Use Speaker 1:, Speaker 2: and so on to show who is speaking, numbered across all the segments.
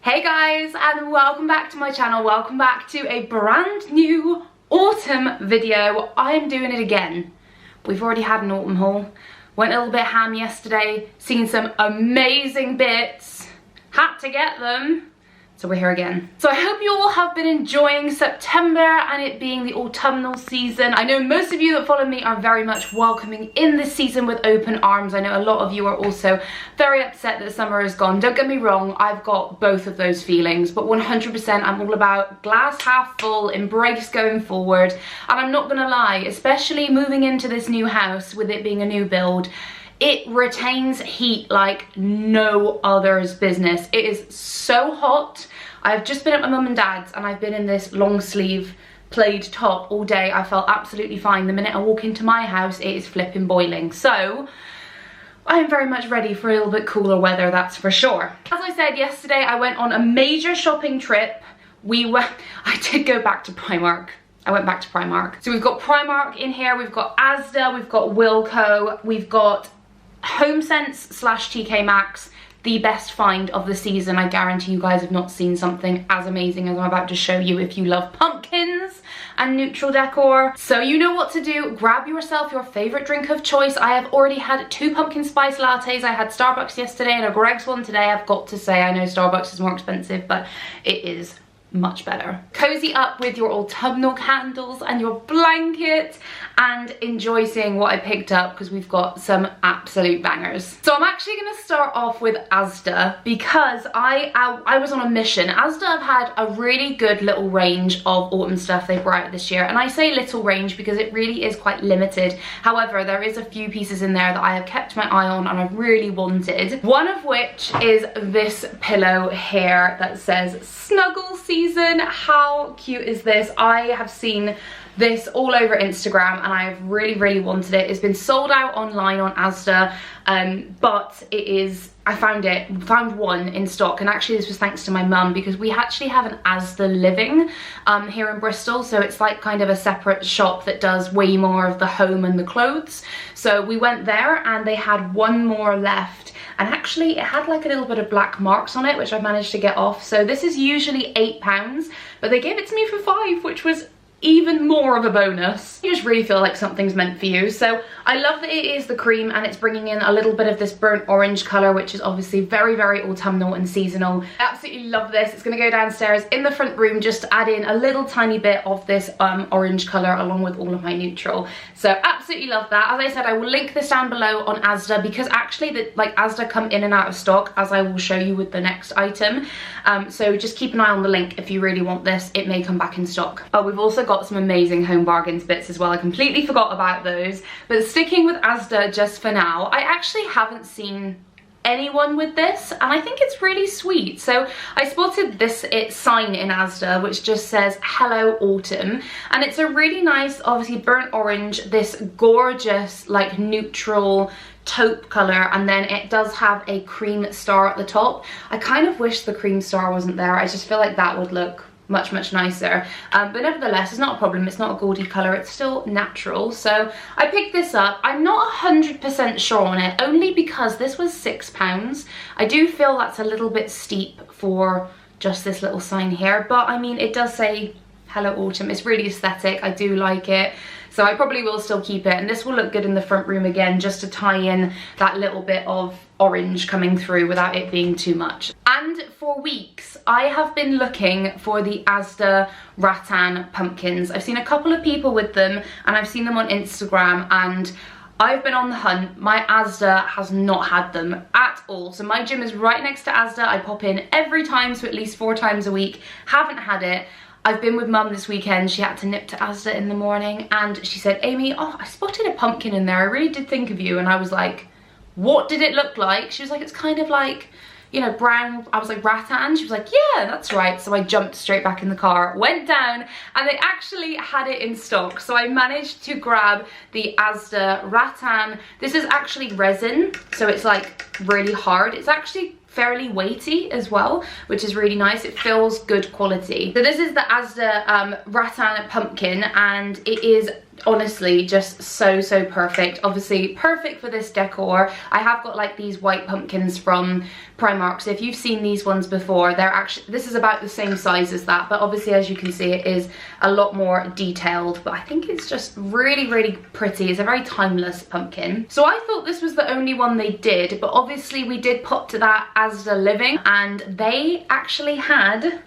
Speaker 1: Hey guys, and welcome back to my channel. Welcome back to a brand new autumn video. I am doing it again. We've already had an autumn haul. Went a little bit ham yesterday, seen some amazing bits. Had to get them. So we're here again. So I hope you all have been enjoying September and it being the autumnal season. I know most of you that follow me are very much welcoming in this season with open arms. I know a lot of you are also very upset that summer is gone. Don't get me wrong, I've got both of those feelings, but 100% I'm all about glass half full, embrace going forward. And I'm not gonna lie, especially moving into this new house with it being a new build, it retains heat like no other's business. It is so hot. I've just been at my mum and dad's and I've been in this long sleeve plaid top all day. I felt absolutely fine. The minute I walk into my house, it is flipping boiling. So I am very much ready for a little bit cooler weather, that's for sure. As I said yesterday, I went on a major shopping trip. I did go back to Primark. I went back to Primark. So we've got Primark in here, we've got Asda, we've got Wilco, we've got Homesense slash TK Maxx, the best find of the season. I guarantee you guys have not seen something as amazing as I'm about to show you if you love pumpkins and neutral decor. So you know what to do. Grab yourself your favorite drink of choice. I have already had 2 pumpkin spice lattes. I had Starbucks yesterday and a Greg's one today. I've got to say, I know Starbucks is more expensive, but it is much better. Cozy up with your autumnal candles and your blanket and enjoy seeing what I picked up because we've got some absolute bangers. So I'm actually going to start off with Asda because I was on a mission. Asda have had a really good little range of autumn stuff they brought out this year, and I say little range because it really is quite limited. However, there is a few pieces in there that I have kept my eye on and I really wanted. One of which is this pillow here that says Snuggle Season. How cute is this? I have seen this all over Instagram and I've really wanted it. It's been sold out online on Asda, but it is, I found one in stock, and actually this was thanks to my mum because we actually have an Asda Living here in Bristol, so it's like kind of a separate shop that does way more of the home and the clothes. So we went there and they had one more left. And actually it had like a little bit of black marks on it, which I managed to get off. So this is usually £8, but they gave it to me for £5, which was even more of a bonus. You just really feel like something's meant for you. So I love that it is the cream and it's bringing in a little bit of this burnt orange colour, which is obviously very autumnal and seasonal. I absolutely love this. It's going to go downstairs in the front room just to add in a little tiny bit of this orange colour along with all of my neutral. So absolutely love that. As I said, I will link this down below on Asda because actually Asda come in and out of stock, as I will show you with the next item. So just keep an eye on the link if you really want this. It may come back in stock. Oh, we've also got some amazing home bargains bits as well. I completely forgot about those. But sticking with Asda just for now, I actually haven't seen anyone with this and I think it's really sweet. So I spotted this sign in Asda which just says Hello Autumn, and it's a really nice, obviously burnt orange, this gorgeous like neutral taupe colour, and then it does have a cream star at the top. I kind of wish the cream star wasn't there. I just feel like that would look much nicer, but nevertheless it's not a problem. It's not a gaudy colour, it's still natural. So I picked this up. I'm not 100% sure on it, only because this was £6. I do feel that's a little bit steep for just this little sign here, but I mean it does say Hello Autumn. It's really aesthetic. I do like it. So I probably will still keep it, and this will look good in the front room again just to tie in that little bit of orange coming through without it being too much. And for weeks I have been looking for the Asda rattan pumpkins. I've seen a couple of people with them and I've seen them on Instagram and I've been on the hunt. My Asda has not had them at all. So my gym is right next to Asda. I pop in every time, so at least 4 times a week. Haven't had it. I've been with mum this weekend. She had to nip to Asda in the morning and she said, Amy, oh, I spotted a pumpkin in there. I really did think of you. And I was like, what did it look like? She was like, it's kind of like, you know, brown. I was like, rattan? She was like, yeah, that's right. So I jumped straight back in the car, went down, and they actually had it in stock. So I managed to grab the Asda rattan. This is actually resin, so it's like really hard. It's actually fairly weighty as well, which is really nice. It feels good quality. So this is the Asda rattan pumpkin, and it is honestly just so perfect. Obviously perfect for this decor. I have got like these white pumpkins from Primark, so if you've seen these ones before, they're actually, this is about the same size as that, but obviously as you can see it is a lot more detailed, but I think it's just really pretty. It's a very timeless pumpkin. So I thought this was the only one they did, but obviously we did pop to that Asda Living and they actually had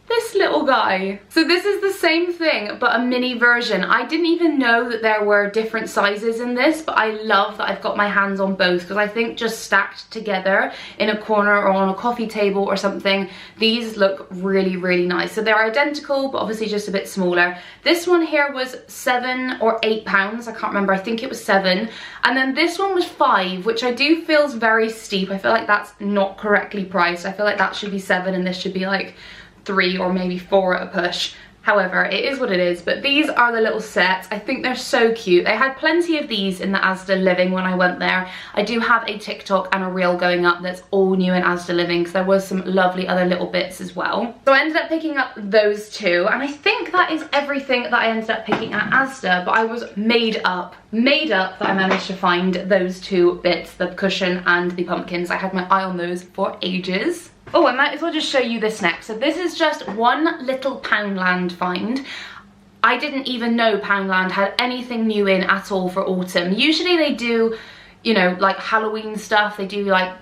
Speaker 1: this little guy. So this is the same thing but a mini version. I didn't even know that there were different sizes in this, but I love that I've got my hands on both, because I think just stacked together in a corner or on a coffee table or something, these look really nice. So they're identical but obviously just a bit smaller. This one here was £7 or £8, I can't remember, I think it was 7, and then this one was 5, which I do feel is very steep. I feel like that's not correctly priced. I feel like that should be 7 and this should be like 3 or maybe 4 at a push. However, it is what it is, but these are the little sets. I think they're so cute. They had plenty of these in the Asda Living when I went there. I do have a TikTok and a reel going up that's all new in Asda Living, because there was some lovely other little bits as well. So I ended up picking up those two, and I think that is everything that I ended up picking at Asda, but I was made up that I managed to find those two bits, the cushion and the pumpkins. I had my eye on those for ages. Oh, I might as well just show you this next. So this is just one little Poundland find. I didn't even know Poundland had anything new in at all for autumn. Usually they do, you know, like Halloween stuff. They do like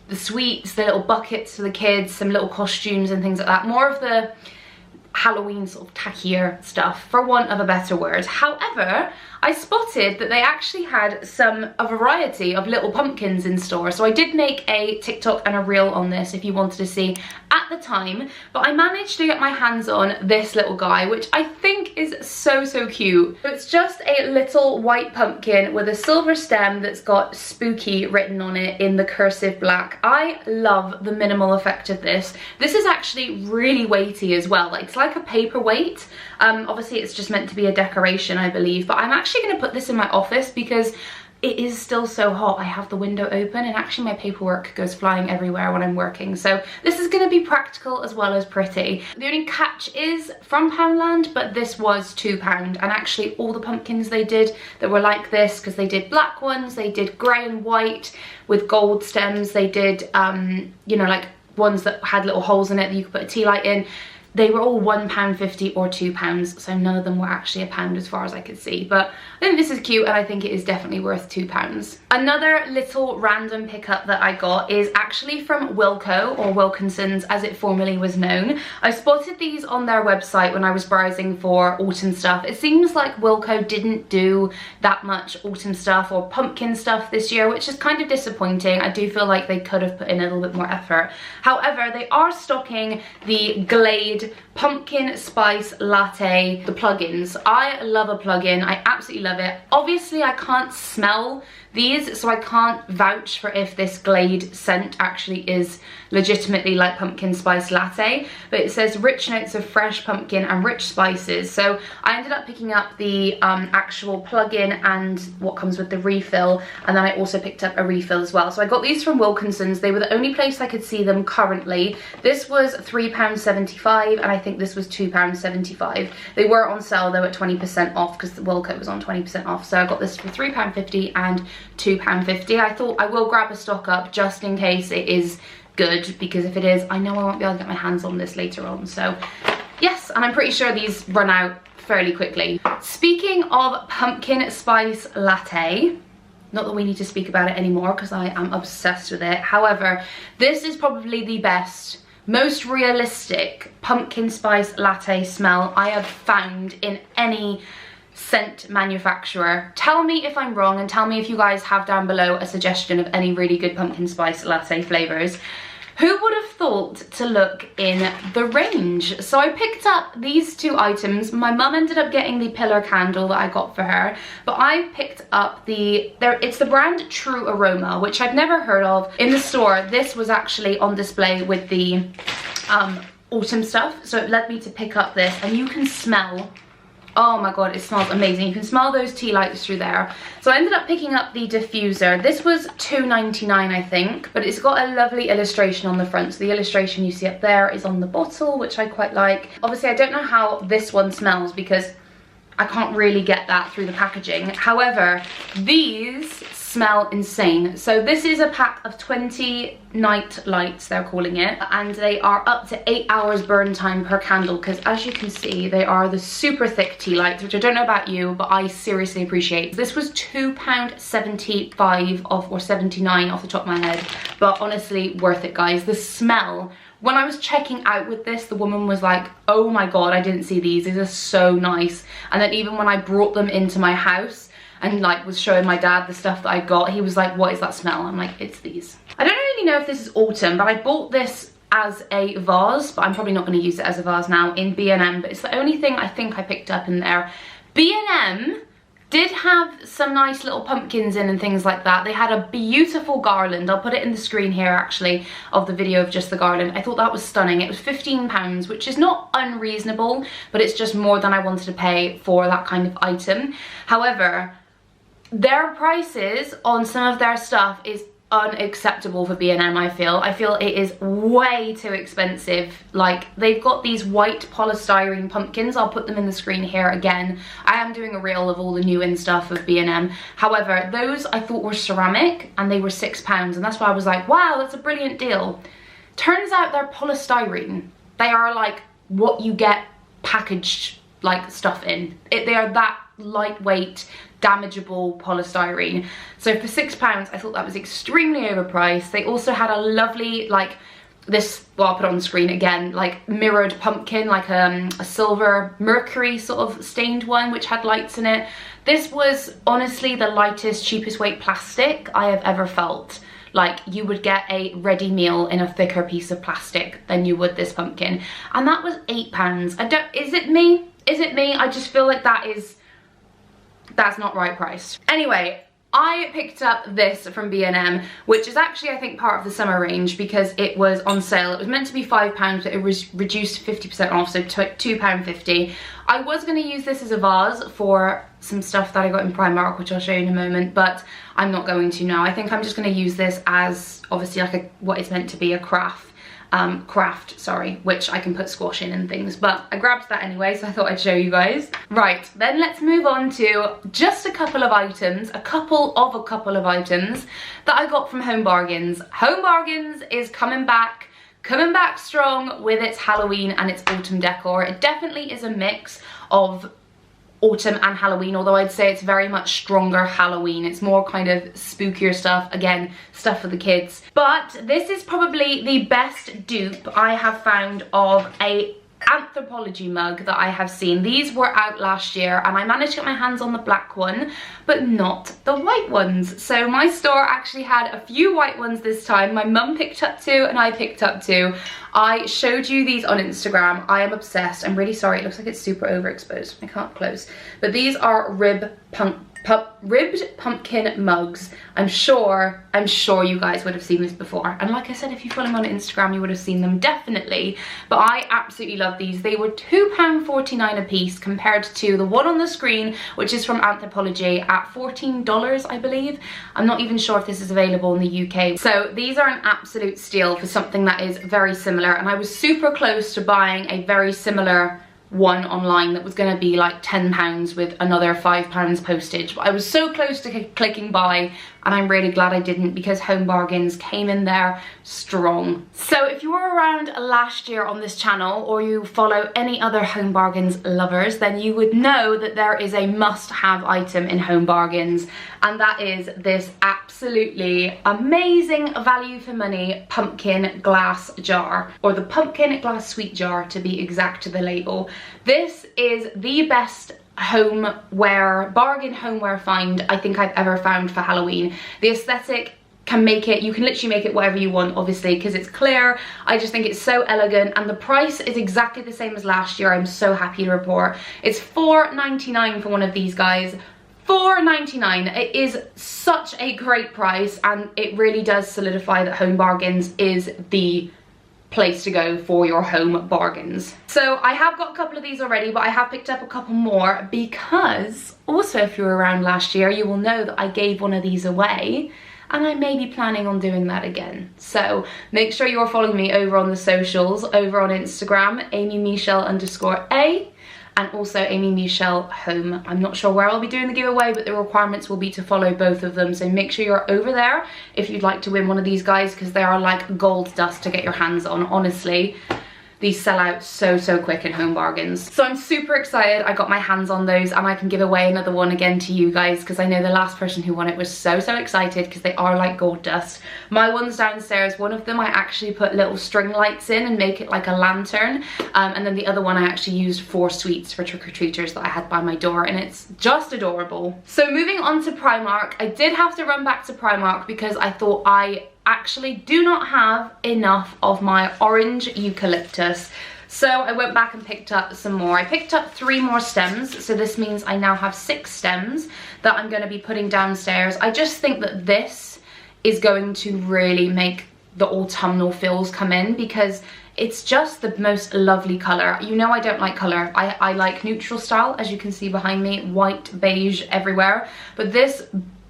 Speaker 1: the sweets, the little buckets for the kids, some little costumes and things like that. More of the Halloween sort of tackier stuff, for want of a better word. However, I spotted that they actually had a variety of little pumpkins in store, so I did make a TikTok and a reel on this if you wanted to see at the time, but I managed to get my hands on this little guy, which I think is so cute. So it's just a little white pumpkin with a silver stem that's got spooky written on it in the cursive black. I love the minimal effect of this. This is actually really weighty as well. Like, it's like a paperweight. Obviously it's just meant to be a decoration, I believe, but I'm actually going to put this in my office because it is still so hot. I have the window open and actually my paperwork goes flying everywhere when I'm working. So this is going to be practical as well as pretty. The only catch is from Poundland, but this was £2, and actually all the pumpkins they did that were like this, because they did black ones, they did grey and white with gold stems, they did you know, like ones that had little holes in it that you could put a tea light in. They were all £1.50 or £2, so none of them were actually £1 as far as I could see. But I think this is cute and I think it is definitely worth £2. Another little random pickup that I got is actually from Wilko, or Wilkinsons as it formerly was known. I spotted these on their website when I was browsing for autumn stuff. It seems like Wilko didn't do that much autumn stuff or pumpkin stuff this year, which is kind of disappointing. I do feel like they could have put in a little bit more effort. However, they are stocking the Glade pumpkin spice latte, the plugins. I love a plug-in. I absolutely love it. Obviously I can't smell these, so I can't vouch for if this Glade scent actually is legitimately like pumpkin spice latte, but it says rich notes of fresh pumpkin and rich spices. So I ended up picking up the actual plug-in and what comes with the refill, and then I also picked up a refill as well. So I got these from Wilkinsons. They were the only place I could see them currently. This was £3.75 and I think this was £2.75. They were on sale though at 20% off, because the Wilko was on 20% off, so I got this for £3.50 and £2.50. I thought I will grab a stock up just in case it is good, because if it is, I know I won't be able to get my hands on this later on. So yes, and I'm pretty sure these run out fairly quickly. Speaking of pumpkin spice latte, not that we need to speak about it anymore because I am obsessed with it. However, this is probably the best, most realistic pumpkin spice latte smell I have found in any scent manufacturer. Tell me if I'm wrong and tell me if you guys have down below a suggestion of any really good pumpkin spice latte flavors. Who would have thought to look in the range? So I picked up these two items. My mum ended up getting the pillar candle that I got for her, but I picked up it's the brand True Aroma, which I've never heard of. In the store, this was actually on display with the autumn stuff, so it led me to pick up this, and you can smell, oh my god, it smells amazing. You can smell those tea lights through there. So I ended up picking up the diffuser. This was £2.99 I think, but it's got a lovely illustration on the front. So the illustration you see up there is on the bottle, which I quite like. Obviously I don't know how this one smells because I can't really get that through the packaging. However, these smell insane. So this is a pack of 20 night lights, they're calling it, and they are up to 8 hours burn time per candle, because as you can see, they are the super thick tea lights, which I don't know about you, but I seriously appreciate. This was £2.75 off, or 79 off the top of my head, but honestly worth it, guys. The smell, when I was checking out with this, the woman was like, oh my god, I didn't see these are so nice. And then even when I brought them into my house and like was showing my dad the stuff that I got, he was like, what is that smell? I'm like, it's these. I don't really know if this is autumn, but I bought this as a vase, but I'm probably not going to use it as a vase now, in B&M, but it's the only thing I think I picked up in there. B&M did have some nice little pumpkins in and things like that. They had a beautiful garland. I'll put it in the screen here actually of the video of just the garland. I thought that was stunning. It was £15, which is not unreasonable, but it's just more than I wanted to pay for that kind of item. However, their prices on some of their stuff is unacceptable for B&M, I feel. I feel it is way too expensive. Like, they've got these white polystyrene pumpkins. I'll put them in the screen here again. I am doing a reel of all the new in stuff of B&M. However, those I thought were ceramic and they were £6, and that's why I was like, wow, that's a brilliant deal. Turns out they're polystyrene. They are like what you get packaged like stuff in. They are that lightweight, damageable polystyrene. So for £6, I thought that was extremely overpriced. They also had a lovely, like, this, well, I'll put it on the screen again, like mirrored pumpkin, like a silver mercury sort of stained one, which had lights in it. This was honestly the lightest, cheapest weight plastic I have ever felt. Like, you would get a ready meal in a thicker piece of plastic than you would this pumpkin. And that was £8. I don't, is it me? Is it me? I just feel like that's not right price. Anyway, I picked up this from B&M, which is actually, I think, part of the summer range because it was on sale. It was meant to be £5, but it was reduced 50% off, so £2.50. I was going to use this as a vase for some stuff that I got in Primark, which I'll show you in a moment, but I'm not going to now. I think I'm just going to use this as, obviously, like what is meant to be a craft, which I can put squash in and things, but I grabbed that anyway, so I thought I'd show you guys. Right, then let's move on to just a couple of items, a couple of items that I got from Home Bargains. Home Bargains is coming back strong with its Halloween and its autumn decor. It definitely is a mix of autumn and Halloween, although I'd say it's very much stronger Halloween. It's more kind of spookier stuff, again, stuff for the kids. But this is probably the best dupe I have found of a Anthropologie mug that I have seen. These were out last year and I managed to get my hands on the black one, but not the white ones. So my store actually had a few white ones this time. My mum picked up two and I picked up two. I showed you these on Instagram. I am obsessed. I'm really sorry. It looks like it's super overexposed. I can't close. But these are ribbed pumpkin mugs. I'm sure you guys would have seen this before. And like I said, if you follow me on Instagram, you would have seen them definitely. But I absolutely love these. They were £2.49 a piece compared to the one on the screen, which is from Anthropologie at $14, I believe. I'm not even sure if this is available in the UK. So these are an absolute steal for something that is very similar. And I was super close to buying a very similar one online that was going to be like £10 with another £5 postage, but I was so close to clicking buy, and I'm really glad I didn't because Home Bargains came in there strong. So if you were around last year on this channel, or you follow any other Home Bargains lovers, then you would know that there is a must-have item in Home Bargains, and that is this absolutely amazing value for money pumpkin glass jar, or the pumpkin glass sweet jar to be exact to the label. This is the best bargain homeware find I think I've ever found for Halloween. The aesthetic can make it, you can literally make it whatever you want, obviously, because it's clear. I just think it's so elegant, and the price is exactly the same as last year. I'm so happy to report it's $4.99 for one of these guys. $4.99. It is such a great price, and it really does solidify that Home Bargains is the place to go for your home bargains. So I have got a couple of these already, but I have picked up a couple more because also, if you were around last year, you will know that I gave one of these away, and I may be planning on doing that again. So make sure you're following me over on the socials, over on Instagram, AmyMichelle_A, and also Amy Michelle Home. I'm not sure where I'll be doing the giveaway, but the requirements will be to follow both of them, so make sure you're over there if you'd like to win one of these guys, because they are like gold dust to get your hands on. Honestly, these sell out so quick in Home Bargains. So I'm super excited I got my hands on those, and I can give away another one again to you guys, because I know the last person who won it was so excited, because they are like gold dust. My ones downstairs, one of them I actually put little string lights in and make it like a lantern, and then the other one I actually used 4 sweets for trick-or-treaters that I had by my door, and it's just adorable. So moving on to Primark, I did have to run back to Primark because I thought I actually do not have enough of my orange eucalyptus. So I went back and picked up some more. I picked up 3 more stems, so this means I now have 6 stems that I'm going to be putting downstairs. I just think that this is going to really make the autumnal feels come in, because it's just the most lovely colour. You know I don't like colour. I like neutral style, as you can see behind me, white, beige everywhere. But this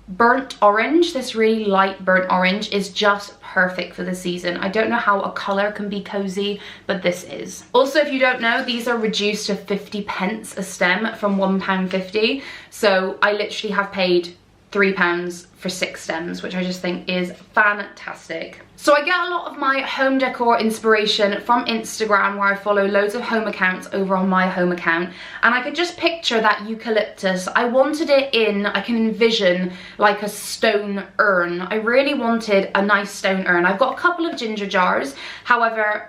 Speaker 1: burnt orange, this really light burnt orange, is just perfect for the season. I don't know how a colour can be cozy, but this is. Also, if you don't know, these are reduced to 50p a stem from £1.50. So I literally have paid £3 for 6 stems, which I just think is fantastic. So I get a lot of my home decor inspiration from Instagram, where I follow loads of home accounts over on my home account, and I could just picture that eucalyptus. I wanted it in, I can envision like a stone urn. I really wanted a nice stone urn. I've got a couple of ginger jars, however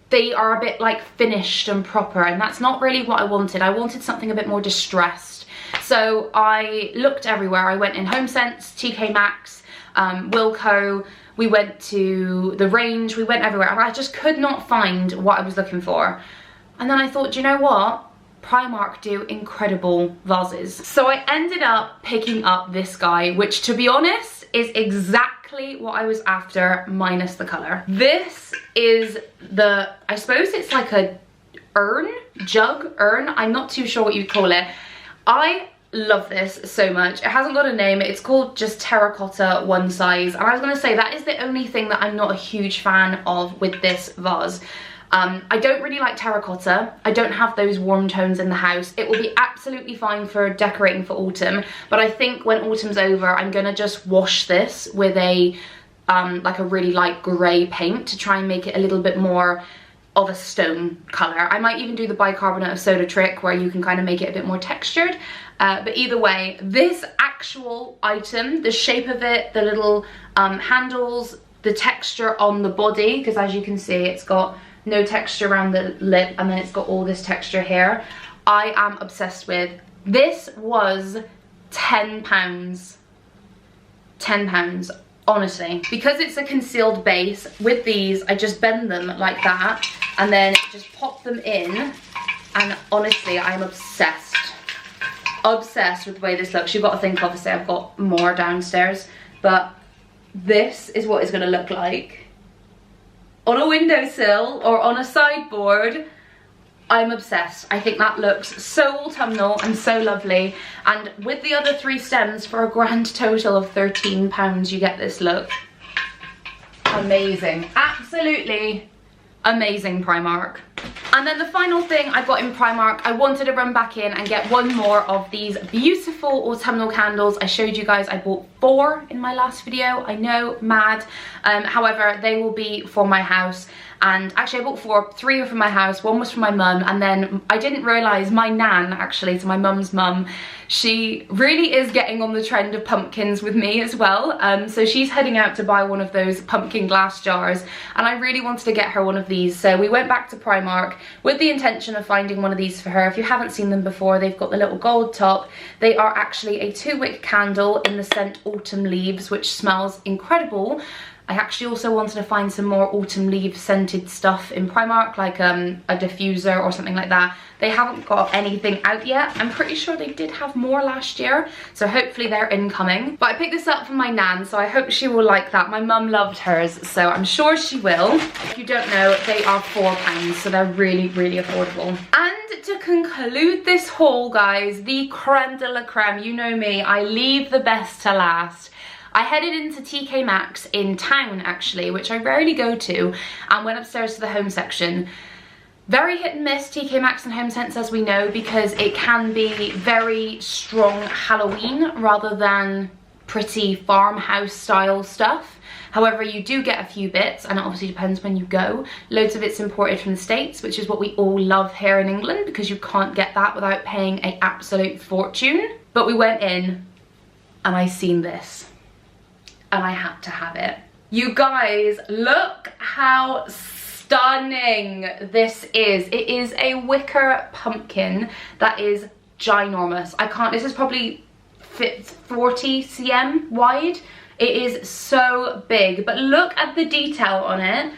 Speaker 1: they are a bit like finished and proper, and that's not really what I wanted. I wanted something a bit more distressed. So I looked everywhere. I went in Homesense, TK Maxx, Wilco, we went to the Range, we went everywhere, and I just could not find what I was looking for. And then I thought, do you know what? Primark do incredible vases. So I ended up picking up this guy, which, to be honest, is exactly what I was after, minus the colour. This is the, I suppose it's like a urn, jug, urn, I'm not too sure what you'd call it. I love this so much. It hasn't got a name, it's called just terracotta one size, and I was going to say that is the only thing that I'm not a huge fan of with this vase. I don't really like terracotta. I don't have those warm tones in the house. It will be absolutely fine for decorating for autumn, but I think when autumn's over I'm gonna just wash this with a like a really light grey paint to try and make it a little bit more of a stone colour. I might even do the bicarbonate of soda trick, where you can kind of make it a bit more textured. But either way, this actual item, the shape of it, the little handles, the texture on the body, because as you can see it's got no texture around the lip, and then it's got all this texture here, I am obsessed with. This was £10. £10, honestly. Because it's a concealed base, with these I just bend them like that and then just pop them in, and honestly I am obsessed. Obsessed with the way this looks. You've got to think, obviously I've got more downstairs, but this is what it's going to look like on a windowsill or on a sideboard. I'm obsessed. I think that looks so autumnal and so lovely, and with the other 3 stems, for a grand total of £13, you get this look. Amazing. Absolutely amazing, Primark. And then the final thing I got in Primark, I wanted to run back in and get one more of these beautiful autumnal candles. I showed you guys I bought 4 in my last video. I know, mad. However, they will be for my house. And actually I bought 4, 3 were from my house, 1 was from my mum, and then I didn't realise my nan, actually, so my mum's mum, she really is getting on the trend of pumpkins with me as well. So she's heading out to buy one of those pumpkin glass jars, and I really wanted to get her one of these. So we went back to Primark with the intention of finding one of these for her. If you haven't seen them before, they've got the little gold top. They are actually a 2-wick candle in the scent Autumn Leaves, which smells incredible. I actually also wanted to find some more autumn leaf scented stuff in Primark, like a diffuser or something like that. They haven't got anything out yet. I'm pretty sure they did have more last year, so hopefully they're incoming. But I picked this up from my nan, so I hope she will like that. My mum loved hers, so I'm sure she will. If you don't know, they are £4, so they're really, really affordable. And to conclude this haul, guys, the creme de la creme. You know me, I leave the best to last. I headed into TK Maxx in town, actually, which I rarely go to, and went upstairs to the home section. Very hit and miss, TK Maxx and Homesense, as we know, because it can be very strong Halloween rather than pretty farmhouse style stuff. However, you do get a few bits, and it obviously depends when you go. Loads of it's imported from the States, which is what we all love here in England, because you can't get that without paying an absolute fortune. But we went in and I seen this and I had to have it. You guys, look how stunning this is. It is a wicker pumpkin that is ginormous. This is probably 40 cm wide. It is so big, but look at the detail on it.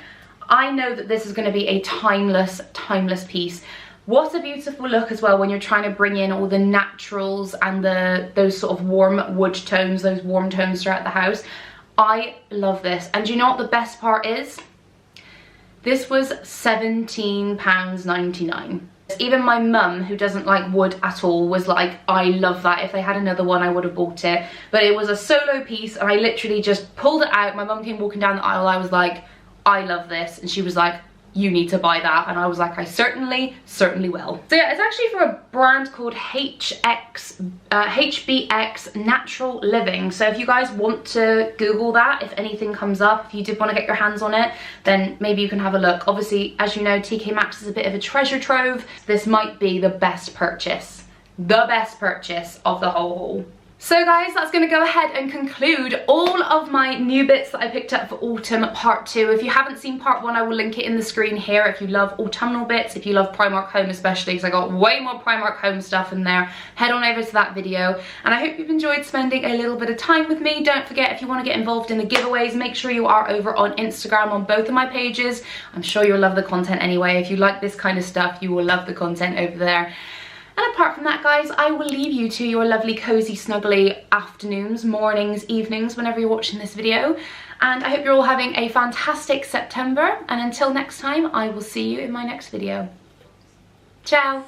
Speaker 1: I know that this is going to be a timeless piece. What a beautiful look as well when you're trying to bring in all the naturals and those sort of warm wood tones, those warm tones throughout the house. I love this. And do you know what the best part is? This was £17.99. Even my mum, who doesn't like wood at all, was like, I love that. If they had another one, I would have bought it. But it was a solo piece and I literally just pulled it out. My mum came walking down the aisle. I was like, I love this. And she was like, you need to buy that. And I was like, I certainly will. So yeah, it's actually for a brand called HBX Natural Living. So if you guys want to Google that, if anything comes up, if you did want to get your hands on it, then maybe you can have a look. Obviously, as you know, TK Maxx is a bit of a treasure trove. This might be the best purchase of the whole haul. So guys, that's going to go ahead and conclude all of my new bits that I picked up for autumn part 2. If you haven't seen part 1, I will link it in the screen here. If you love autumnal bits, if you love Primark Home especially, because I got way more Primark Home stuff in there, head on over to that video. And I hope you've enjoyed spending a little bit of time with me. Don't forget, if you want to get involved in the giveaways, make sure you are over on Instagram on both of my pages. I'm sure you'll love the content anyway. If you like this kind of stuff, you will love the content over there. And apart from that, guys, I will leave you to your lovely, cozy, snuggly afternoons, mornings, evenings, whenever you're watching this video. And I hope you're all having a fantastic September. And until next time, I will see you in my next video. Ciao.